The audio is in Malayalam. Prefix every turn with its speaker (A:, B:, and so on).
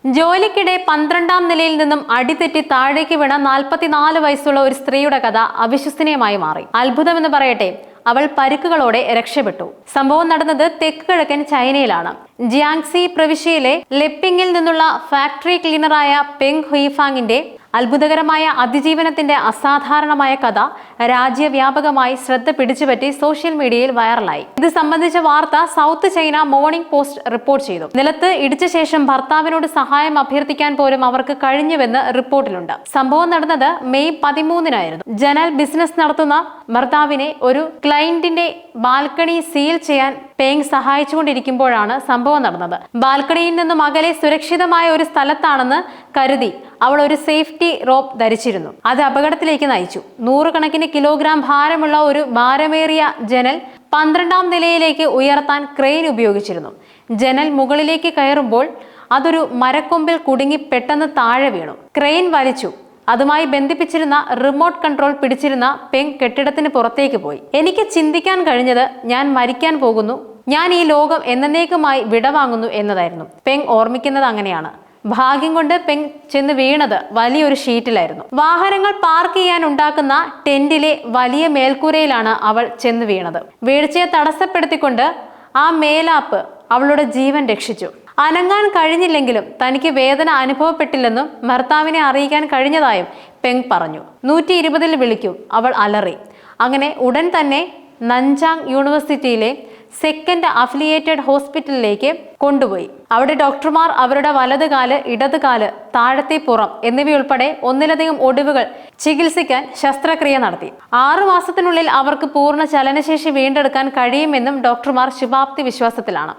A: ജോലിക്കിടെ 12ാം നിലയിൽ നിന്നും അടിതെറ്റി താഴേക്ക് വീണ 44 വയസ്സുള്ള ഒരു സ്ത്രീയുടെ കഥ അവിശ്വസനീയമായി മാറി. അത്ഭുതമെന്ന് പറയട്ടെ, അവൾ പരിക്കുകളോടെ രക്ഷപ്പെട്ടു. സംഭവം നടന്നത് തെക്ക് കിഴക്കൻ ചൈനയിലാണ്. ജിയാങ്സി പ്രവിശ്യയിലെ ലെപ്പിങ്ങിൽ നിന്നുള്ള ഫാക്ടറി ക്ലീനറായ പെങ് ഹുയിഫാങ്ങിന്റെ അത്ഭുതകരമായ അതിജീവനത്തിന്റെ അസാധാരണമായ കഥ രാജ്യവ്യാപകമായി ശ്രദ്ധ പിടിച്ചുപറ്റി സോഷ്യൽ മീഡിയയിൽ വൈറലായി. ഇത് സംബന്ധിച്ച വാർത്ത south China morning post report ചെയ്തു. നിലത്ത് ഇടിച്ച ശേഷം ഭർത്താവിനോട് സഹായം അഭ്യർത്ഥിക്കാൻ പോലും അവർക്ക് കഴിഞ്ഞുവെന്ന് റിപ്പോർട്ടിലുണ്ട്. സംഭവം നടന്നത് മെയ് 13-നായിരുന്നു. ജനൽ ബിസിനസ് നടത്തുന്ന ഭർത്താവിനെ ഒരു ക്ലയന്റിന്റെ ബാൽക്കണി സീൽ ചെയ്യാൻ പെങ് സഹായിച്ചുകൊണ്ടിരിക്കുമ്പോഴാണ് സംഭവം നടന്നത്. ബാൽക്കണിയിൽ നിന്നും അകലെ സുരക്ഷിതമായ ഒരു സ്ഥലത്താണെന്ന് കരുതി അവൾ ഒരു സേഫ്റ്റി റോപ്പ് ധരിച്ചിരുന്നു. അത് അപകടത്തിലേക്ക് നയിച്ചു. 100 കണക്കിന് കിലോഗ്രാം ഭാരമുള്ള ഒരു ഭാരമേറിയ ജനൽ 12ാം നിലയിലേക്ക് ഉയർത്താൻ ക്രെയിൻ ഉപയോഗിച്ചിരുന്നു. ജനൽ മുകളിലേക്ക് കയറുമ്പോൾ അതൊരു മരക്കൊമ്പിൽ കുടുങ്ങി പെട്ടെന്ന് താഴെ വീണു. ക്രെയിൻ വലിച്ചു. അതുമായി ബന്ധിപ്പിച്ചിരുന്ന റിമോട്ട് കൺട്രോൾ പിടിച്ചിരുന്ന പെങ് കെട്ടിടത്തിന് പുറത്തേക്ക് പോയി. എനിക്ക് ചിന്തിക്കാൻ കഴിഞ്ഞത് ഞാൻ മരിക്കാൻ പോകുന്നു, ഞാൻ ഈ ലോകം എന്നേക്കുമായി വിടവാങ്ങുന്നു എന്നതായിരുന്നു. പെങ് ഓർമ്മിക്കുന്നത് അങ്ങനെയാണ്. ഭാഗ്യം കൊണ്ട് പെങ് ചെന്ന് വീണത് വലിയൊരു ഷീറ്റിലായിരുന്നു. വാഹനങ്ങൾ പാർക്ക് ചെയ്യാൻ ഉണ്ടാക്കുന്ന ടെന്റിലെ വലിയ മേൽക്കൂരയിലാണ് അവൾ ചെന്ന് വീണത്. വീഴ്ചയെ തടസ്സപ്പെടുത്തിക്കൊണ്ട് ആ മേലാപ്പ് അവളുടെ ജീവൻ രക്ഷിച്ചു. അനങ്ങാൻ കഴിഞ്ഞില്ലെങ്കിലും തനിക്ക് വേദന അനുഭവപ്പെട്ടില്ലെന്നും ഭർത്താവിനെ അറിയിക്കാൻ കഴിഞ്ഞതായും പെങ് പറഞ്ഞു. 120-ൽ വിളിക്കും, അവൾ അലറി. അങ്ങനെ ഉടൻ തന്നെ നഞ്ചാങ് യൂണിവേഴ്സിറ്റിയിലെ സെക്കൻഡ് അഫിലിയേറ്റഡ് ഹോസ്പിറ്റലിലേക്ക് കൊണ്ടുപോയി. അവിടെ ഡോക്ടർമാർ അവരുടെ വലതുകാല്, ഇടതുകാല്, താഴത്തെ പുറം എന്നിവയുൾപ്പെടെ ഒന്നിലധികം ഒടിവുകൾ ചികിത്സിക്കാൻ ശസ്ത്രക്രിയ നടത്തി. 6 മാസത്തിനുള്ളിൽ അവർക്ക് പൂർണ്ണ ചലനശേഷി വീണ്ടെടുക്കാൻ കഴിയുമെന്നും ഡോക്ടർമാർ ശുഭാപ്തി വിശ്വാസത്തിലാണ്.